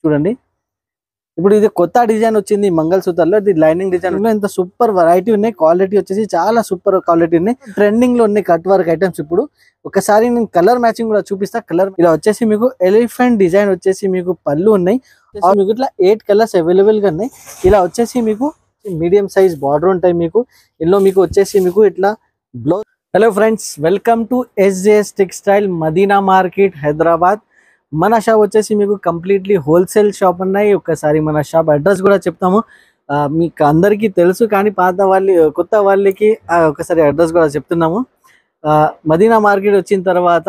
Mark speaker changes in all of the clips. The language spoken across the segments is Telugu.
Speaker 1: చూడండి. ఇప్పుడు ఇది కొత్త డిజైన్ వచ్చింది మంగళసూత్రాల్లో. ఇది లైనింగ్ డిజైన్ లో ఇంత సూపర్ వెరైటీ ఉన్నాయి. క్వాలిటీ వచ్చేసి చాలా సూపర్ క్వాలిటీ ఉన్నాయి. ట్రెండింగ్ లో ఉన్నాయి కట్ వర్క్ ఐటమ్స్. ఇప్పుడు ఒకసారి నేను కలర్ మ్యాచింగ్ కూడా చూపిస్తా. కలర్ ఇలా వచ్చేసి మీకు ఎలిఫెంట్ డిజైన్ వచ్చేసి మీకు పళ్ళు ఉన్నాయి. మీకు ఇట్లా 8 కలర్స్ అవైలబుల్ గా ఉన్నాయి. ఇలా వచ్చేసి మీకు మీడియం సైజ్ బార్డర్ ఉంటాయి. మీకు ఇందులో మీకు వచ్చేసి మీకు ఇట్లా blouse. Hello friends, welcome to SJS textile Madina market Hyderabad. మన షాప్ వచ్చేసి మీకు కంప్లీట్లీ హోల్సేల్ షాప్ ఉన్నాయి. ఒకసారి మన షాప్ అడ్రస్ కూడా చెప్తాము. మీకు అందరికీ తెలుసు కానీ కొత్త వాళ్ళకి ఒకసారి అడ్రస్ కూడా చెప్తున్నాము. మదీనా మార్కెట్ వచ్చిన తర్వాత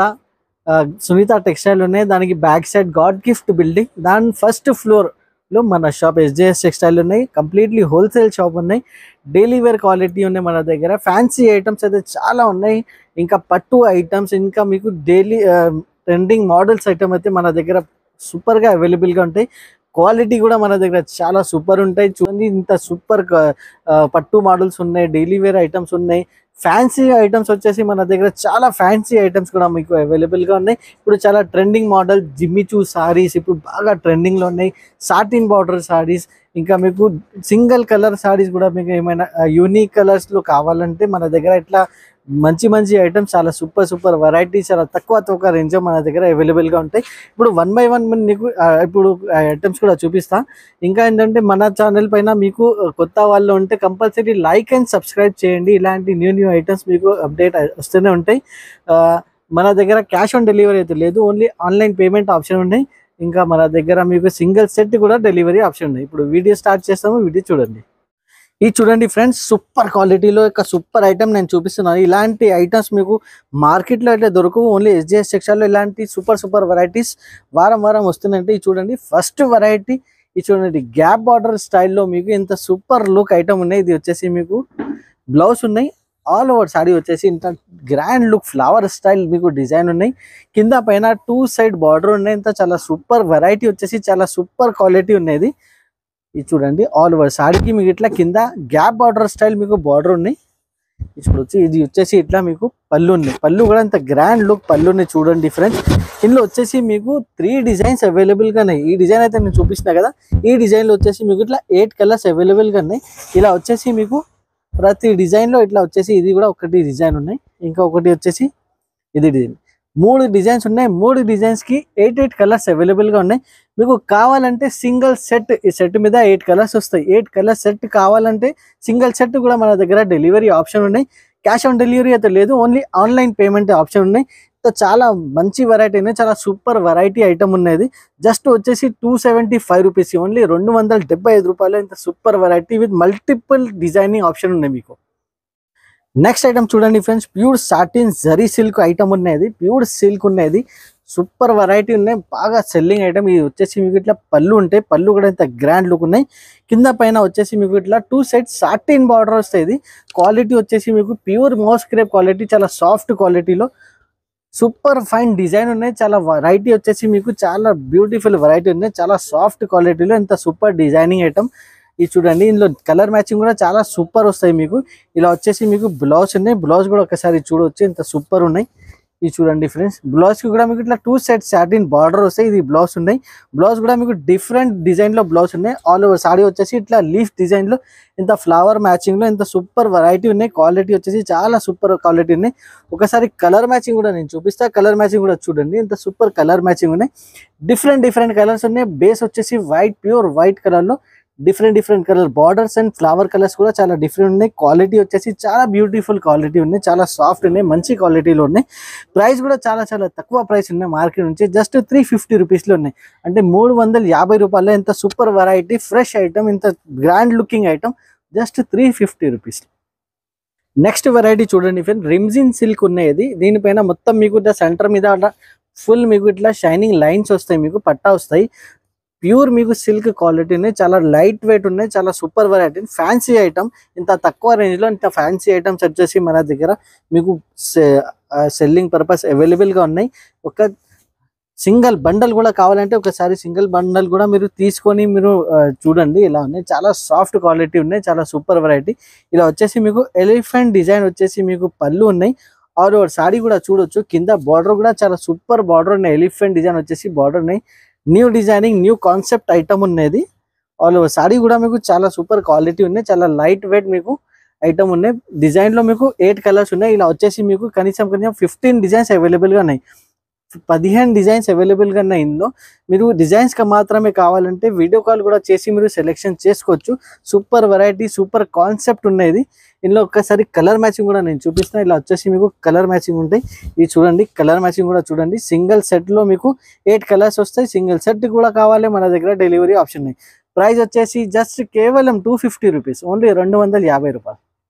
Speaker 1: సునీత టెక్స్టైల్ ఉన్నాయి. దానికి back side God gift building, దాని ఫస్ట్ ఫ్లోర్ లో మన షాప్ SJS టెక్స్టైల్ ఉన్నాయి. కంప్లీట్లీ హోల్సేల్ షాప్ ఉన్నాయి. డైలీ వేర్ క్వాలిటీ ఉన్నాయి మన దగ్గర. ఫ్యాన్సీ ఐటమ్స్ అయితే చాలా ఉన్నాయి. ఇంకా పట్టు ఐటమ్స్, ఇంకా మీకు డైలీ ట్రెండింగ్ మోడల్స్ ఐటమ్ అయితే మన దగ్గర సూపర్ గా అవైలబుల్ గా ఉంటాయి. క్వాలిటీ కూడా మన దగ్గర చాలా సూపర్ ఉంటాయి. చూడండి, ఇంత సూపర్ పట్టు మోడల్స్ ఉన్నాయి. డైలీ వేర్ ఐటమ్స్ ఉన్నాయి. ఫ్యాన్సీ ఐటమ్స్ వచ్చేసి మన దగ్గర చాలా ఫ్యాన్సీ ఐటమ్స్ కూడా మీకు అవైలబుల్ గా ఉన్నాయి. ఇప్పుడు చాలా ట్రెండింగ్ మోడల్ జిమ్మిచూ సారీస్ ఇప్పుడు బాగా ట్రెండింగ్ లో ఉన్నాయి. సాటిన్ బార్డర్ సారీస్, ఇంకా మీకు సింగిల్ కలర్ సారీస్ కూడా మీకు ఏమైనా యూనిక్ కలర్స్ లో కావాలంటే మన దగ్గర ఇట్లా మంచి ఐటమ్స్, చాలా సూపర్ వెరైటీ, చాలా తక్కువ రేంజ్ మన దగ్గర అవైలబుల్ గా ఉంటాయి. ఇప్పుడు 1 by 1 మీకు ఇప్పుడు ఐటమ్స్ కూడా చూపిస్తా. ఇంకా ఏంటంటే మన ఛానల్ పైన మీకు కొత్త వాళ్ళు ఉంటే కంపల్సరీ లైక్ అండ్ సబ్స్క్రైబ్ చేయండి. ఇలాంటి న్యూ ఐటమ్స్ మీకు అప్డేట్ వస్తూనే ఉంటాయి. మన దగ్గర క్యాష్ ఆన్ డెలివరీ అయితే లేదు, ఓన్లీ ఆన్లైన్ పేమెంట్ ఆప్షన్ ఉన్నాయి. ఇంకా మన దగ్గర మీకు సింగిల్ సెట్ కూడా డెలివరీ ఆప్షన్ ఉంది. ఇప్పుడు వీడియో స్టార్ట్ చేస్తాము, వీడియో చూడండి. ఇది చూడండి ఫ్రెండ్స్, సూపర్ క్వాలిటీలో ఒక సూపర్ ఐటమ్ నేను చూపిస్తున్నాను. ఇలాంటి ఐటమ్స్ మీకు మార్కెట్లో అయితే దొరకవు. ఓన్లీ SJS టెక్స్టైల్లో ఇలాంటి సూపర్ వెరైటీస్ వారం వస్తున్నాయంటే ఇది చూడండి. ఫస్ట్ వెరైటీ ఇది చూడండి, గ్యాప్ బార్డర్ స్టైల్లో మీకు ఇంత సూపర్ లుక్ ఐటమ్ ఉన్నాయి. ఇది వచ్చేసి మీకు బ్లౌజ్ ఉన్నాయి. ఆల్ ఓవర్ సారీ వచ్చేసి ఇంత గ్రాండ్ లుక్ ఫ్లవర్ స్టైల్ మీకు డిజైన్ ఉన్నాయి. కింద పైన 2 సైడ్ బార్డర్ ఉన్నాయి. ఇంత చాలా సూపర్ వెరైటీ వచ్చేసి చాలా సూపర్ క్వాలిటీ ఉన్నది. ఇది చూడండి, ఆల్ ఓవర్ సారీకి మీకు ఇట్లా కింద గ్యాప్ బార్డర్ స్టైల్ మీకు బార్డర్ ఉన్నాయి. ఇప్పుడు ఇది వచ్చేసి ఇట్లా మీకు పళ్ళు ఉన్నాయి. పళ్ళు కూడా ఇంత గ్రాండ్ లుక్ పళ్ళు ఉన్నాయి. చూడండి ఫ్రెండ్స్, ఇందులో వచ్చేసి మీకు 3 డిజైన్స్ అవైలబుల్ గా ఉన్నాయి. ఈ డిజైన్ అయితే నేను చూపిస్తున్నా కదా, ఈ డిజైన్ లో వచ్చేసి మీకు ఇట్లా 8 కలర్స్ అవైలబుల్ గా ఉన్నాయి. ఇలా వచ్చేసి మీకు ప్రతి డిజైన్ లో ఇట్లా వచ్చేసి ఇది కూడా ఒకటి డిజైన్ ఉన్నాయి. ఇంకా ఒకటి వచ్చేసి ఇది డిజైన్. 3 డిజైన్స్ ఉన్నాయి. 3 డిజైన్స్ కి 8 కలర్స్ అవైలబుల్ గా ఉన్నాయి. మీకు కావాలంటే సింగిల్ సెట్, ఈ సెట్ మీద 8 కలర్స్ వస్తాయి. 8 కలర్ సెట్ కావాలంటే సింగిల్ సెట్ కూడా మన దగ్గర డెలివరీ ఆప్షన్ ఉన్నాయి. క్యాష్ ఆన్ డెలివరీ అయితే లేదు, ఓన్లీ ఆన్లైన్ పేమెంట్ ఆప్షన్ ఉన్నాయి. చాలా మంచి వెరైటీ ఉన్నాయి. చాలా సూపర్ వెరైటీ ఐటమ్ ఉన్నది. జస్ట్ వచ్చేసి 275 రూపీస్, ఓన్లీ 275 రూపాయలు. ఇంత super variety with multiple designing option ఉన్నాయి మీకు. నెక్స్ట్ ఐటమ్ చూడండి friends, pure satin zari silk item ఉన్నది. ప్యూర్ సిల్క్ ఉన్నది, సూపర్ వెరైటీ ఉన్నాయి. బాగా సెల్లింగ్ ఐటమ్. ఇది వచ్చేసి మీకు ఇట్లా పళ్ళు ఉంటాయి. పళ్ళు కూడా ఇంత గ్రాండ్ లుక్ ఉన్నాయి. కింద పైన వచ్చేసి మీకు ఇట్లా 2 సైడ్ సాటిన్ బార్డర్ వస్తాయి. క్వాలిటీ వచ్చేసి మీకు ప్యూర్ మోస్క్రేప్ క్వాలిటీ, చాలా సాఫ్ట్ క్వాలిటీలో సూపర్ ఫైన్ డిజైన్ ఉన్నాయి. చాలా వెరైటీ వచ్చేసి మీకు చాలా బ్యూటిఫుల్ వెరైటీ ఉన్నాయి. చాలా సాఫ్ట్ క్వాలిటీలో ఇంత సూపర్ డిజైనింగ్ ఐటమ్. ఇది చూడండి, ఇందులో కలర్ మ్యాచింగ్ కూడా చాలా సూపర్ వస్తాయి మీకు. ఇలా వచ్చేసి మీకు బ్లౌజ్ ఉన్నాయి. బ్లౌజ్ కూడా ఒకసారి చూడవచ్చు, ఇంత సూపర్ ఉన్నాయి. ఇది చూడండి ఫ్రెండ్స్, బ్లౌజ్ కి కూడా మీకు ఇట్లా 2 సెట్ సాటిన్ బార్డర్ వస్తాయి. ఇది బ్లౌజ్ ఉన్నాయి. బ్లౌజ్ కూడా మీకు డిఫరెంట్ డిజైన్ లో బ్లౌజ్ ఉన్నాయి. ఆల్ ఓవర్ సారీ వచ్చేసి ఇట్లా లీఫ్ డిజైన్ లో ఇంత ఫ్లవర్ మ్యాచింగ్ లో ఇంత సూపర్ వెరైటీ ఉన్నాయి. క్వాలిటీ వచ్చేసి చాలా సూపర్ క్వాలిటీ ఉన్నాయి. ఒకసారి కలర్ మ్యాచింగ్ కూడా నేను చూపిస్తా. కలర్ మ్యాచింగ్ కూడా చూడండి, ఇంత సూపర్ కలర్ మ్యాచింగ్ ఉన్నాయి. డిఫరెంట్ కలర్స్ ఉన్నాయి. బేస్ వచ్చేసి వైట్, ప్యూర్ వైట్ కలర్ లో different colour borders and flower colours కూడా చాలా డిఫరెంట్ ఉన్నాయి. క్వాలిటీ వచ్చేసి చాలా బ్యూటిఫుల్ క్వాలిటీ ఉన్నాయి. చాలా సాఫ్ట్ ఉన్నాయి, మంచి క్వాలిటీలో ఉన్నాయి. ప్రైస్ కూడా చాలా తక్కువ ప్రైస్ ఉన్నాయి మార్కెట్ నుంచి. జస్ట్ 350 రూపీస్లో ఉన్నాయి. అంటే 350 రూపాయలు. ఇంత సూపర్ వెరైటీ ఫ్రెష్ ఐటమ్, ఇంత grand looking item, just 350 rupees. Next variety చూడండి ఫ్రెండ్, రిమ్జిన్ సిల్క్ ఉన్నది. దీనిపైన మొత్తం మీకు ఇట్లా సెంటర్ మీద ఫుల్ మీకు ఇట్లా షైనింగ్ లైన్స్ వస్తాయి. మీకు పట్టా వస్తాయి. ప్యూర్ మీకు సిల్క్ క్వాలిటీ ఉన్నాయి. చాలా లైట్ వెయిట్ ఉన్నాయి. చాలా సూపర్ వెరైటీ, ఫ్యాన్సీ ఐటమ్. ఇంత తక్కువ రేంజ్ లో ఇంత ఫ్యాన్సీ ఐటమ్స్ వచ్చేసి మన దగ్గర మీకు సెల్లింగ్ పర్పస్ అవైలబుల్ గా ఉన్నాయి. ఒక సింగిల్ బండల్ కూడా కావాలంటే ఒకసారి సింగిల్ బండల్ కూడా మీరు తీసుకొని మీరు చూడండి. ఇలా ఉన్నాయి, చాలా సాఫ్ట్ క్వాలిటీ ఉన్నాయి. చాలా సూపర్ వెరైటీ. ఇలా వచ్చేసి మీకు ఎలిఫెంట్ డిజైన్ వచ్చేసి మీకు పళ్ళు ఉన్నాయి. ఆల్ ఓవర్ సారీ కూడా చూడొచ్చు. కింద బార్డర్ కూడా చాలా సూపర్ బార్డర్ ఉన్నాయి. ఎలిఫెంట్ డిజైన్ వచ్చేసి బార్డర్ ఉన్నాయి. New designing new concept item ఉన్నది. ఆల్ ఓవర్ సారీ కూడా మీకు చాలా సూపర్ క్వాలిటీ ఉన్నాయి, చాలా లైట్ వెయిట్ మీకు ఐటమ్ ఉన్నాయి. డిజైన్ లో మీకు 8 కలర్స్ ఉన్నాయి. ఇలా వచ్చేసి మీకు కనీసం 15 డిజైన్స్ అవైలబుల్ గా ఉన్నాయి, 15 డిజైన్స్ అవైలబుల్ గా ఉన్నాయి. ఇందులో మీరు డిజైన్స్ గా మాత్రమే కావాలంటే వీడియో కాల్ కూడా చేసి మీరు సెలెక్షన్ చేసుకోవచ్చు. సూపర్ వెరైటీ సూపర్ కాన్సెప్ట్ ఉన్నది. ఇందులో ఒక్కసారి కలర్ మ్యాచింగ్ కూడా నేను చూపిస్తాను. ఇలా వచ్చేసి మీకు కలర్ మ్యాచింగ్ ఉంటాయి. ఇది చూడండి, కలర్ మ్యాచింగ్ కూడా చూడండి. సింగిల్ సెట్ లో మీకు 8 కలర్స్ వస్తాయి. సింగిల్ సెట్ కూడా కావాలి మన దగ్గర డెలివరీ ఆప్షన్ ఉన్నాయి. ప్రైస్ వచ్చేసి జస్ట్ కేవలం 250 రూపీస్, ఓన్లీ 250 రూపాయలు.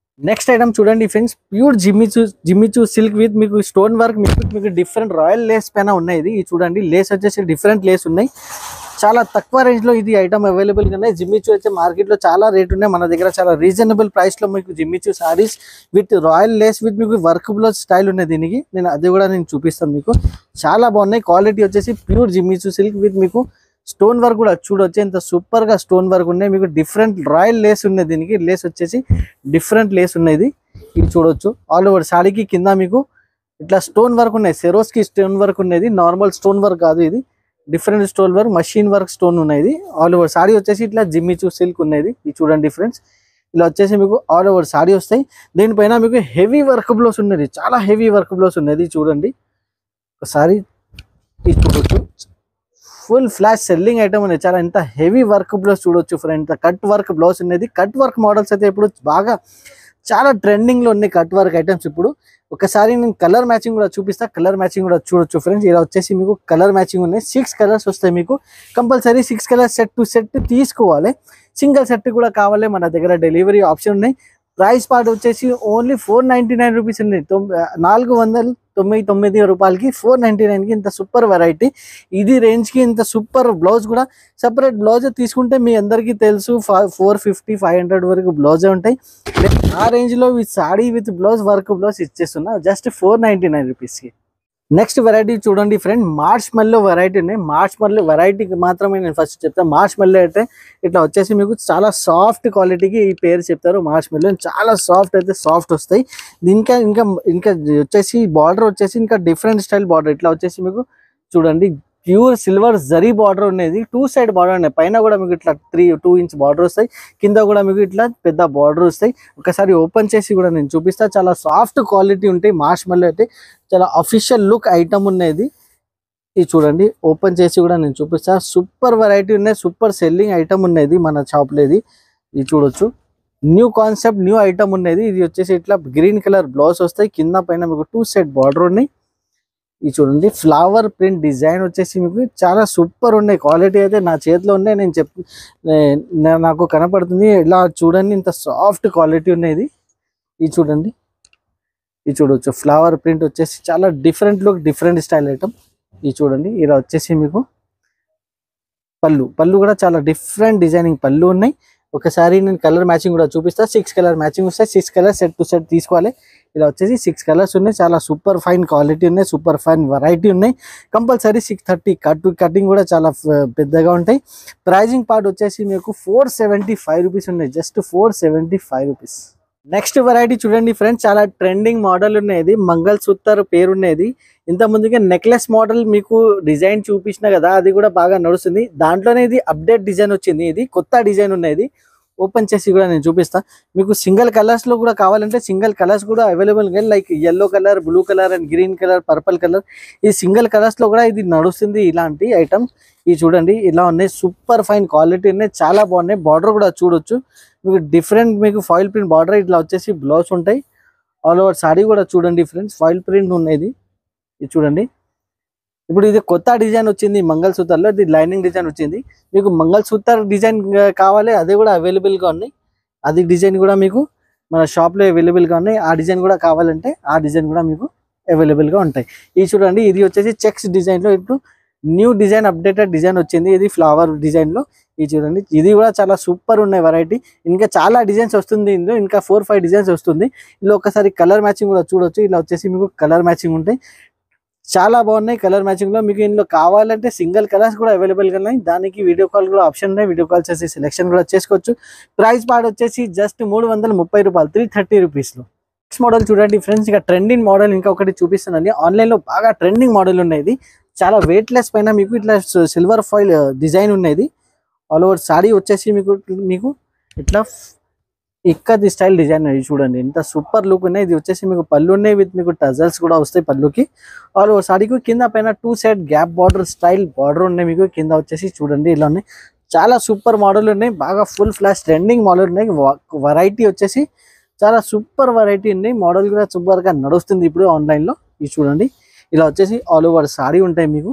Speaker 1: నెక్స్ట్ ఐటమ్ చూడండి friends, pure Jimmy Choo silk with మీకు స్టోన్ వర్క్, మీకు డిఫరెంట్ రాయల్ లేస్ పైన ఉన్నాయి. ఇది చూడండి, లేస్ వచ్చేసి డిఫరెంట్ లేస్ ఉన్నాయి. చాలా తక్కువ రేంజ్ లో ఇది ఐటమ్ అవైలబుల్ గా ఉన్నాయి. జిమ్మిచూ అయితే మార్కెట్ లో చాలా రేట్ ఉన్నాయి, మన దగ్గర చాలా రీజనబుల్ ప్రైస్ లో మీకు Jimmy Choo saris with royal Lay's with మీకు వర్క్ బ్లౌజ్ స్టైల్ ఉన్నాయి. దీనికి అది కూడా నేను చూపిస్తాను మీకు. చాలా బాగున్నాయి. క్వాలిటీ వచ్చేసి ప్యూర్ జిమ్మిచూ సిల్క్ విత్ మీకు స్టోన్ వర్క్ కూడా చూడొచ్చు, ఎంత సూపర్ గా స్టోన్ వర్క్ ఉన్నాయి. మీకు డిఫరెంట్ రాయల్ లేస్ ఉన్నాయి. దీనికి లేస్ వచ్చేసి డిఫరెంట్ లేస్ ఉన్నది. ఇది చూడొచ్చు. ఆల్ ఓవర్ సాడీకి కింద మీకు ఇట్లా స్టోన్ వర్క్ ఉన్నాయి. సెరోస్ కి స్టోన్ వర్క్ ఉన్నది, నార్మల్ స్టోన్ వర్క్ కాదు. ఇది different stone work, machine work stone ఉన్నది. ఆల్ ఓవర్ సాడీ వచ్చేసి ఇట్లా జిమ్మిచూ సిల్క్ ఉన్నది. ఇది చూడండి ఫ్రెండ్స్, ఇలా వచ్చేసి మీకు ఆల్ ఓవర్ సాడీ వస్తాయి. దీనిపైన మీకు హెవీ వర్క్ బ్లౌస్ ఉన్నది, చాలా హెవీ వర్క్ బ్లౌస్ ఉన్నది. చూడండి ఒకసారి, ఇది చూడొచ్చు. ఫుల్ ఫ్లాష్ సెల్లింగ్ ఐటమ్ అనేది, చాలా ఎంత హెవీ వర్క్ బ్లౌజ్ చూడొచ్చు ఫ్రెండ్. కట్ వర్క్ బ్లౌజ్ ఉన్నది. కట్ వర్క్ మోడల్స్ అయితే ఇప్పుడు బాగా చాలా ట్రెండింగ్ లో ఉన్నాయి కట్ వర్క్ ఐటమ్స్. ఇప్పుడు ఒకసారి నేను కలర్ మ్యాచింగ్ కూడా చూపిస్తా, కలర్ మ్యాచింగ్ కూడా చూడొచ్చు ఫ్రెండ్స్. ఇలా వచ్చేసి మీకు కలర్ మ్యాచింగ్ ఉన్నాయి. 6 కలర్స్ వస్తాయి మీకు. Compulsory 6 colours set to set తీసుకోవాలి. సింగిల్ సెట్ కూడా కావాలి, మన దగ్గర డెలివరీ ఆప్షన్ ఉన్నాయి. ప్రైస్ పార్ట్ వచ్చేసి ఓన్లీ 499 రూపీస్ ఉంది. 499 రూపాయలకి 499 కి ఇంత సూపర్ వెరైటీ. ఇది రేంజ్ కి ఇంత సూపర్ బ్లౌజ్ కూడా, సపరేట్ బ్లౌజ్ తీసుకుంటే మీ అందరికీ తెలుసు 450-500 వరకు బ్లౌజే ఉంటాయి. ఆ రేంజ్ లో with sari with blouse work blouse ఇచ్చేస్తున్నా జస్ట్ 499 రూపీస్ కి. నెక్స్ట్ వెరైటీ చూడండి ఫ్రెండ్, మార్చ్ మల్లో వెరైటీ ఉన్నాయి. మార్చ్ మల్లో వెరైటీకి మాత్రమే నేను ఫస్ట్ చెప్తాను. మార్చ్ మల్లో అయితే ఇట్లా వచ్చేసి మీకు చాలా సాఫ్ట్ క్వాలిటీకి ఈ పేరు చెప్తారు. మార్చ్ మల్లో చాలా సాఫ్ట్ అయితే సాఫ్ట్ వస్తాయి. ఇంకా ఇంకా ఇంకా వచ్చేసి బార్డర్ వచ్చేసి ఇంకా డిఫరెంట్ స్టైల్ బార్డర్. ఇట్లా వచ్చేసి మీకు చూడండి, ప్యూర్ సిల్వర్ జరీ బార్డర్ ఉన్నది. 2 సైడ్ బార్డర్ ఉన్నాయి. పైన కూడా మీకు ఇట్లా 2 ఇంచ్ బార్డర్ వస్తాయి, కింద కూడా మీకు ఇట్లా పెద్ద బార్డర్ వస్తాయి. ఒకసారి ఓపెన్ చేసి కూడా నేను చూపిస్తా. చాలా సాఫ్ట్ క్వాలిటీ ఉంటాయి. మార్చ్ మల్లో అయితే చాలా అఫీషియల్ లుక్ ఐటమ్ ఉన్నది. ఇది చూడండి, ఓపెన్ చేసి కూడా నేను చూపిస్తా. సూపర్ వెరైటీ ఉన్నాయి, సూపర్ సెల్లింగ్ ఐటమ్ ఉన్నది మన షాప్ లో. ఇది చూడొచ్చు, న్యూ కాన్సెప్ట్ న్యూ ఐటమ్ ఉన్నది. ఇది వచ్చేసి ఇట్లా గ్రీన్ కలర్ బ్లౌజ్ వస్తాయి, కింద పైన మీకు 2 సైడ్ బార్డర్ ఉన్నాయి. ఇది చూడండి, ఫ్లవర్ ప్రింట్ డిజైన్ వచ్చేసి మీకు చాలా సూపర్ ఉన్నాయి. క్వాలిటీ అయితే నా చేతిలో ఉన్నాయి, నేను నాకు కనపడుతుంది. ఇలా చూడండి, ఇంత సాఫ్ట్ క్వాలిటీ ఉన్నది. ఇది చూడండి, ఇది చూడొచ్చు. ఫ్లవర్ ప్రింట్ వచ్చేసి చాలా different look, different style item. ఇది చూడండి, ఇలా వచ్చేసి మీకు పళ్ళు కూడా చాలా డిఫరెంట్ డిజైనింగ్ పళ్ళు ఉన్నాయి. ఒకసారి నేను కలర్ మ్యాచింగ్ కూడా చూపిస్తా. 6 కలర్ మ్యాచింగ్ వస్తాయి. 6 కలర్స్ సెట్ టు సెట్ తీసుకోవాలి. ఇలా వచ్చేసి 6 కలర్స్ ఉన్నాయి. చాలా సూపర్ ఫైన్ క్వాలిటీ ఉన్నాయి, సూపర్ ఫైన్ వెరైటీ ఉన్నాయి. కంపల్సరీ 630 కటింగ్ కూడా చాలా పెద్దగా ఉంటాయి. ప్రైజింగ్ పార్ట్ వచ్చేసి మీకు 475 రూపీస్ ఉన్నాయి, జస్ట్ 475 రూపీస్. నెక్స్ట్ వెరైటీ చూడండి ఫ్రెండ్స్, చాలా ట్రెండింగ్ మోడల్ ఉన్నది. మంగళ సూత్ర పేరు ఉన్నది. ఇంత ముందుగా నెక్లెస్ మోడల్ మీకు డిజైన్ చూపించిన కదా, అది కూడా బాగా నడుస్తుంది. దాంట్లోనే ఇది అప్డేట్ డిజైన్ వచ్చింది. ఇది కొత్త డిజైన్ ఉన్నది. ఓపెన్ చేసి కూడా నేను చూపిస్తా. మీకు సింగిల్ కలర్స్ లో కూడా కావాలంటే సింగిల్ కలర్స్ కూడా అవైలబుల్ గా, like yellow colour, blue colour and green colour, purple colour. ఈ సింగిల్ కలర్స్ లో కూడా ఇది నడుస్తుంది ఇలాంటి ఐటమ్స్. ఇది చూడండి, ఇలా ఉన్నాయి. సూపర్ ఫైన్ క్వాలిటీ ఉన్నాయి, చాలా బాగున్నాయి. బార్డర్ కూడా చూడొచ్చు మీకు, డిఫరెంట్ మీకు ఫాయిల్ ప్రింట్ బార్డర్. ఇట్లా వచ్చేసి బ్లౌజ్ ఉంటాయి. ఆల్ ఓవర్ సాడీ కూడా చూడండి ఫ్రెండ్స్, ఫాయిల్ ప్రింట్ ఉన్నది. ఇది చూడండి, ఇప్పుడు ఇది కొత్త డిజైన్ వచ్చింది మంగళ సూత్రలో. ఇది లైనింగ్ డిజైన్ వచ్చింది. మీకు మంగళ సూత్ర డిజైన్ కావాలి, అది కూడా అవైలబుల్ గా ఉన్నాయి. అది డిజైన్ కూడా మీకు మన షాప్ లో అవైలబుల్ గా ఉన్నాయి. ఆ డిజైన్ కూడా కావాలంటే ఆ డిజైన్ కూడా మీకు అవైలబుల్ గా ఉంటాయి. ఇది చూడండి, ఇది వచ్చేసి చెక్స్ డిజైన్ లో ఇప్పుడు న్యూ డిజైన్, అప్డేటెడ్ డిజైన్ వచ్చింది. ఇది ఫ్లవర్ డిజైన్ లో. ఇది చూడండి, ఇది కూడా చాలా సూపర్ ఉన్నాయి వెరైటీ. ఇంకా చాలా డిజైన్స్ వస్తుంది ఇందులో, ఇంకా 4-5 డిజైన్స్ వస్తుంది. ఇలా ఒకసారి కలర్ మ్యాచింగ్ కూడా చూడొచ్చు. ఇలా వచ్చేసి మీకు కలర్ మ్యాచింగ్ ఉంటాయి, చాలా బాగున్నాయి. కలర్ మ్యాచింగ్ లో మీకు ఇందులో కావాలంటే సింగిల్ కలర్స్ కూడా అవైలబుల్ గా ఉన్నాయి. దానికి వీడియో కాల్ కూడా ఆప్షన్ ఉన్నాయి. వీడియో కాల్ చేసి సెలెక్షన్ కూడా చేసుకోవచ్చు. ప్రైస్ పార్ట్ వచ్చేసి జస్ట్ 330 రూపాయలు, 330 రూపీస్ లో. నెక్స్ట్ మోడల్ చూడండి ఫ్రెండ్స్, ఇక ట్రెండింగ్ మోడల్ ఇంకా ఒకటి చూపిస్తున్నాను. ఆన్లైన్ లో బాగా ట్రెండింగ్ మోడల్ ఉన్నాయి. చాలా వెయిట్ లెస్ పైన మీకు ఇట్లా సిల్వర్ ఫాయిల్ డిజైన్ ఉన్నది. ఆల్ ఓవర్ సారీ వచ్చేసి మీకు ఇట్లా ఇక్కది స్టైల్ డిజైన్ చూడండి, ఎంత సూపర్ లుక్ ఉన్నాయి. ఇది వచ్చేసి మీకు పళ్ళు ఉన్నాయి, విత్ మీకు టజల్స్ కూడా వస్తాయి పళ్ళుకి. ఆల్ ఓవర్ సారీకి కింద పైన 2 side gap border style border ఉన్నాయి మీకు. కింద వచ్చేసి చూడండి ఇలా ఉన్నాయి, చాలా సూపర్ మోడల్ ఉన్నాయి, బాగా ఫుల్ ఫ్లాష్ ట్రెండింగ్ మోడల్ ఉన్నాయి. వెరైటీ వచ్చేసి చాలా సూపర్ వెరైటీ ఉంది. మోడల్ కూడా సూపర్ గా నడుస్తుంది ఇప్పుడు ఆన్లైన్ లో. ఇది చూడండి, ఇలా వచ్చేసి ఆల్ ఓవర్ సారీ ఉంటాయి మీకు.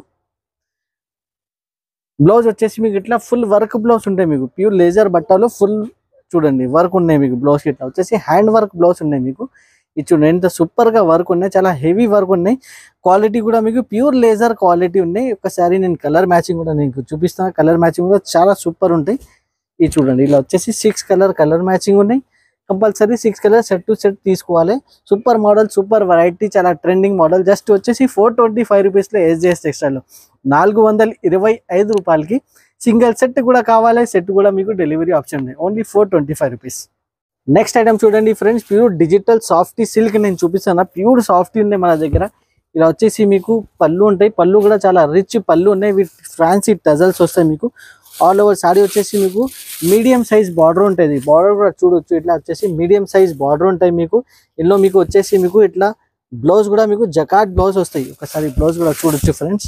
Speaker 1: బ్లౌజ్ వచ్చేసి మీకు ఇట్లా ఫుల్ వర్క్ బ్లౌజ్ ఉంటాయి మీకు. ప్యూర్ లేజర్ బట్టలు ఫుల్ చూడండి వర్క్ ఉన్నాయి మీకు. బ్లౌజ్ ఇట్లా వచ్చేసి హ్యాండ్ వర్క్ బ్లౌజ్ ఉన్నాయి మీకు. ఇది చూడండి ఎంత సూపర్ గా వర్క్ ఉన్నాయి, చాలా హెవీ వర్క్ ఉన్నాయి. క్వాలిటీ కూడా మీకు ప్యూర్ లేజర్ క్వాలిటీ ఉన్నాయి. ఒకసారి నేను కలర్ మ్యాచింగ్ కూడా మీకు చూపిస్తాను. కలర్ మ్యాచింగ్ కూడా చాలా సూపర్ ఉంటాయి. ఇది చూడండి, ఇలా వచ్చేసి 6 కలర్ మ్యాచింగ్ ఉన్నాయి. Compulsory 6 colour set to set తీసుకోవాలి. సూపర్ మోడల్, సూపర్ వెరైటీ, చాలా ట్రెండింగ్ మోడల్. జస్ట్ వచ్చేసి 425 రూపీస్లో SJS టెక్స్టైల్లో 425 రూపాయలకి సింగిల్ సెట్ కూడా కావాలి. సెట్ కూడా మీకు డెలివరీ ఆప్షన్ ఉంది. Only 425 rupees. నెక్స్ట్ ఐటమ్ చూడండి friends, pure digital softy silk నేను చూపిస్తాను. ప్యూర్ సాఫ్టీ ఉంది మన దగ్గర. ఇలా వచ్చేసి మీకు పళ్ళు ఉంటాయి, పళ్ళు కూడా చాలా రిచ్ పళ్ళు ఉన్నాయి, విత్ ఫ్యాన్సీ టజల్స్ వస్తాయి మీకు. ఆల్ ఓవర్ సారీ వచ్చేసి మీకు మీడియం సైజ్ బార్డర్ ఉంటుంది. బార్డర్ కూడా చూడొచ్చు, ఇట్లా వచ్చేసి మీడియం సైజ్ బార్డర్ ఉంటాయి మీకు. ఇందులో మీకు వచ్చేసి మీకు ఇట్లా బ్లౌజ్ కూడా మీకు జకాట్ బ్లౌజ్ వస్తాయి. ఒకసారి బ్లౌజ్ కూడా చూడొచ్చు ఫ్రెండ్స్.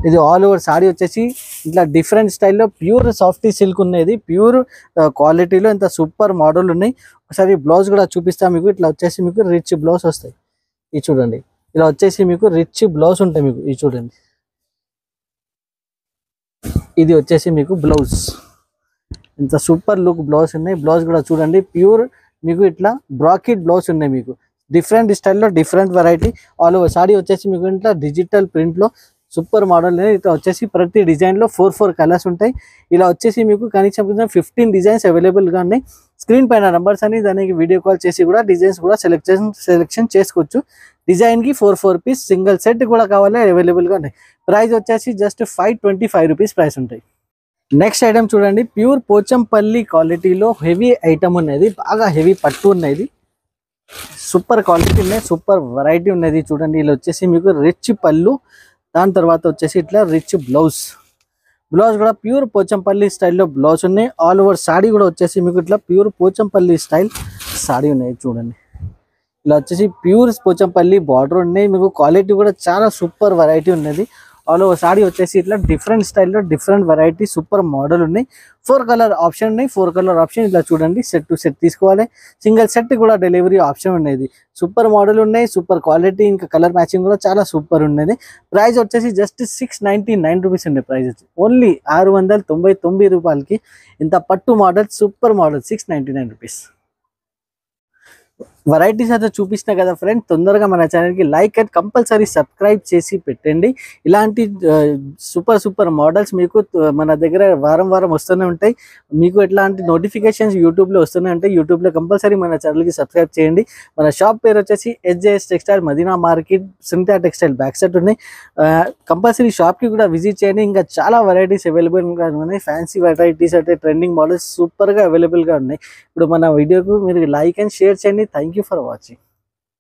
Speaker 1: ఇది ఆల్ ఓవర్ సారీ వచ్చేసి ఇట్లా డిఫరెంట్ స్టైల్లో ప్యూర్ సాఫ్టీ సిల్క్ ఉన్నది, ప్యూర్ క్వాలిటీలో ఇంత సూపర్ మోడల్ ఉన్నాయి. ఒకసారి బ్లౌజ్ కూడా చూపిస్తా మీకు. ఇట్లా వచ్చేసి మీకు రిచ్ బ్లౌజ్ వస్తాయి. ఇది చూడండి, ఇలా వచ్చేసి మీకు రిచ్ బ్లౌజ్ ఉంటాయి మీకు. ఇది చూడండి, ఇది వచ్చేసి మీకు బ్లౌజ్, ఇంత సూపర్ లుక్ బ్లౌజ్ ఉన్నాయి. బ్లౌజ్ కూడా చూడండి, ప్యూర్ మీకు ఇట్లా బ్రాకెట్ బ్లౌజ్ ఉన్నాయి మీకు. డిఫరెంట్ స్టైల్లో different variety. All over sorry వచ్చేసి మీకు ఇట్లా డిజిటల్ ప్రింట్లో సూపర్ మోడల్. ఇట్లా వచ్చేసి ప్రతి డిజైన్ లో 4 కలర్స్ ఉంటాయి. ఇలా వచ్చేసి మీకు కనీసం 15 డిజైన్స్ అవైలబుల్ గా ఉన్నాయి. స్క్రీన్ పైన నంబర్స్ అని, దానికి వీడియో కాల్ చేసి కూడా డిజైన్స్ కూడా సెలెక్షన్ చేసుకోవచ్చు. డిజైన్ కి 4 పీస్ సింగిల్ సెట్ కూడా కావాలి, అవైలబుల్ గా ఉన్నాయి. ప్రైస్ వచ్చేసి జస్ట్ 525 రూపీస్ ప్రైస్ ఉంటాయి. నెక్స్ట్ ఐటమ్ చూడండి, ప్యూర్ పోచంపల్లి క్వాలిటీలో హెవీ ఐటమ్ ఉన్నది, బాగా హెవీ పట్టు ఉన్నది, సూపర్ క్వాలిటీ ఉన్నాయి, సూపర్ వెరైటీ ఉన్నది. చూడండి, ఇలా వచ్చేసి మీకు రిచ్ పళ్ళు, దాని తర్వాత వచ్చేసి ఇట్లా రిచ్ బ్లౌజ్ కూడా ప్యూర్ పోచంపల్లి స్టైల్లో బ్లౌజ్ ఉన్నాయి. ఆల్ ఓవర్ సాడీ కూడా వచ్చేసి మీకు ఇట్లా ప్యూర్ పోచంపల్లి స్టైల్ సాడీ ఉన్నాయి. చూడండి, ఇలా వచ్చేసి ప్యూర్ పోచంపల్లి బార్డర్ ఉన్నాయి మీకు. క్వాలిటీ కూడా చాలా సూపర్ వెరైటీ ఉన్నది. ఆల్ ఓవర్ సాడీ వచ్చేసి ఇట్లా డిఫరెంట్ స్టైల్లో డిఫరెంట్ వెరైటీ సూపర్ మోడల్ ఉన్నాయి. 4 కలర్ ఆప్షన్ ఉన్నాయి. 4 కలర్ ఆప్షన్ ఇట్లా చూడండి, సెట్ టు సెట్ తీసుకోవాలి. సింగిల్ సెట్ కూడా డెలివరీ ఆప్షన్ ఉన్నది. సూపర్ మోడల్ ఉన్నాయి, సూపర్ క్వాలిటీ, ఇంకా కలర్ మ్యాచింగ్ కూడా చాలా సూపర్ ఉన్నది. ప్రైస్ వచ్చేసి జస్ట్ 699 రూపీస్ ఉండే ప్రైస్ వచ్చి ఓన్లీ 699 రూపాయలకి ఇంత పట్టు model, super model 699 rupees. Varieties అయితే చూపిస్తున్నా కదా ఫ్రెండ్స్, తొందరగా మన ఛానల్కి లైక్ అండ్ కంపల్సరీ సబ్స్క్రైబ్ చేసి పెట్టండి. ఇలాంటి సూపర్ మోడల్స్ మీకు మన దగ్గర వారం వస్తూనే ఉంటాయి. మీకు ఎట్లాంటి నోటిఫికేషన్స్ యూట్యూబ్లో వస్తూనే ఉంటాయి. యూట్యూబ్లో కంపల్సరీ మన ఛానల్కి సబ్స్క్రైబ్ చేయండి. మన షాప్ పేరు వచ్చేసి SJS textile, Madina market, Sintha textile back side ఉన్నాయి. కంపల్సరీ షాప్కి కూడా విజిట్ చేయండి. ఇంకా చాలా వెరైటీస్ అవైలబుల్గా ఉన్నాయి. ఫ్యాన్సీ వెరైటీస్ అయితే ట్రెండింగ్ మోడల్స్ సూపర్గా అవైలబుల్గా ఉన్నాయి. ఇప్పుడు మన వీడియోకు మీరు లైక్ అండ్ షేర్ చేయండి. Thank you for watching.